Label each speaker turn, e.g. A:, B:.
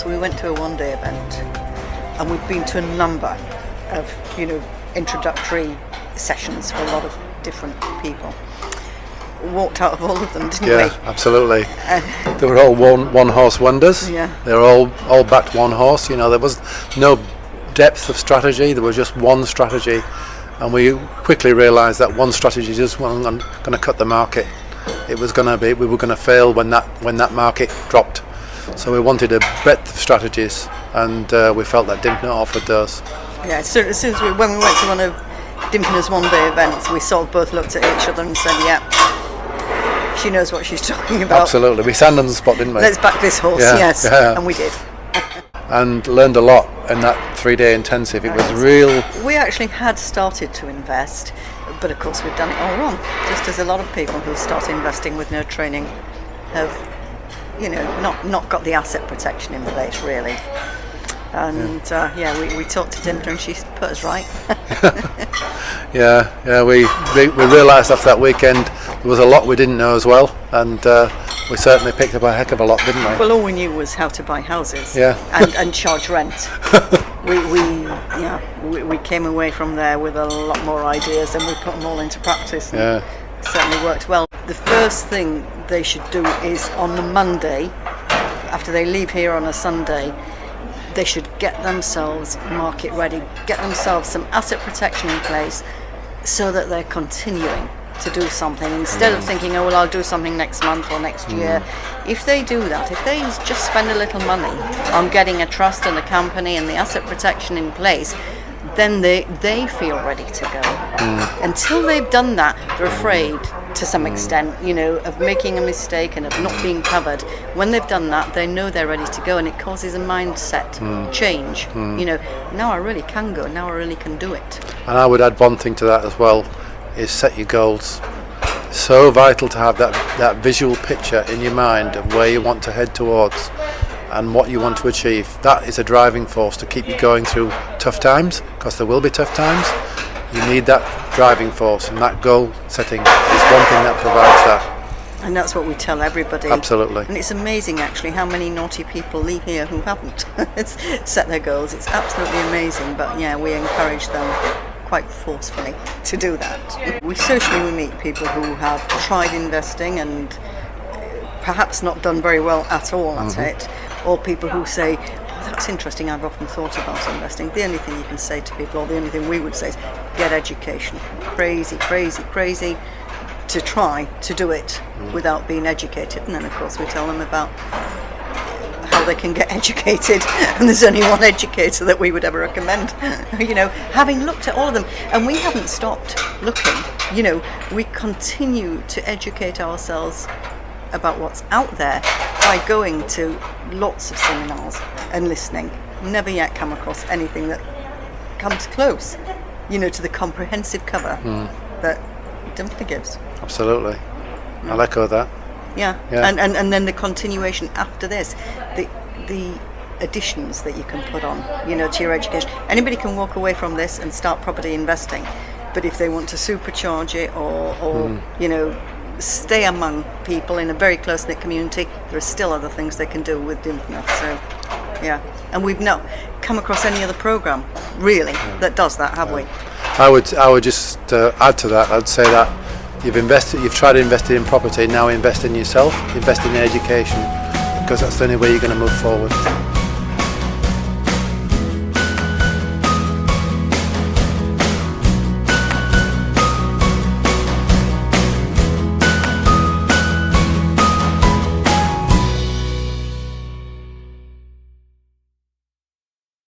A: we went to a one-day event, and we've been to a number of, introductory sessions for a lot of different people. Walked out of all of them, didn't we?
B: Yeah, absolutely. They were all one horse wonders.
A: Yeah.
B: They were all backed one horse. There was no depth of strategy. There was just one strategy, and we quickly realised that one strategy just wasn't going to cut the market. It was going to be, we were going to fail when that market dropped. So we wanted a breadth of strategies, and we felt that Dimpner offered those.
A: Yeah, as soon as when we went to one of Dimpner's one-day events, we sort of both looked at each other and said, "Yeah, she knows what she's talking about."
B: Absolutely, we stand on the spot, didn't we?
A: Let's back this horse, yes, and we did.
B: And learned a lot in that 3-day intensive. It was real.
A: We actually had started to invest, but of course we've done it all wrong. Just as a lot of people who start investing with no training have, not got the asset protection in place really. And we talked to Dimpner and she put us right.
B: We realised after that weekend there was a lot we didn't know as well, and we certainly picked up a heck of a lot, didn't we?
A: Well, all we knew was how to buy houses and charge rent. We came away from there with a lot more ideas, and we put them all into practice. And it certainly worked well. The first thing they should do is on the Monday, after they leave here on a Sunday, they should get themselves market ready, get themselves some asset protection in place so that they're continuing to do something instead of thinking, oh well, I'll do something next month or next year. If they do that, if they just spend a little money on getting a trust and a company and the asset protection in place, then they feel ready to go. Until they've done that, they're afraid to some extent, of making a mistake and of not being covered. When they've done that, they know they're ready to go, and it causes a mindset change. Now I really can go, now I really can do it.
B: And I would add one thing to that as well, is set your goals. So vital to have that visual picture in your mind of where you want to head towards and what you want to achieve. That is a driving force to keep you going through tough times, because there will be tough times. You need that driving force, and that goal setting is one thing that provides that.
A: And that's what we tell everybody.
B: Absolutely.
A: And it's amazing actually how many naughty people leave here who haven't set their goals. It's absolutely amazing, but we encourage them quite forcefully to do that. We meet people who have tried investing and perhaps not done very well at all at it, or people who say, oh, that's interesting, I've often thought about investing. The only thing you can say to people, or the only thing we would say, is get education. Crazy to try to do it without being educated. And then of course we tell them about how they can get educated, and there's only one educator that we would ever recommend. Having looked at all of them, and we haven't stopped looking. We continue to educate ourselves about what's out there by going to lots of seminars and listening. Never yet come across anything that comes close, to the comprehensive cover that Dimpner gives.
B: Absolutely. I'll echo that.
A: Yeah. And then the continuation after this, the additions that you can put on, to your education. Anybody can walk away from this and start property investing, but if they want to supercharge it or stay among people in a very close-knit community, there are still other things they can do with Dimpner. So, and we've not come across any other program really that does that, have we?
B: I would just add to that. I'd say that you've tried to invest in property, now invest in yourself, invest in education, because that's the only way you're going to move forward.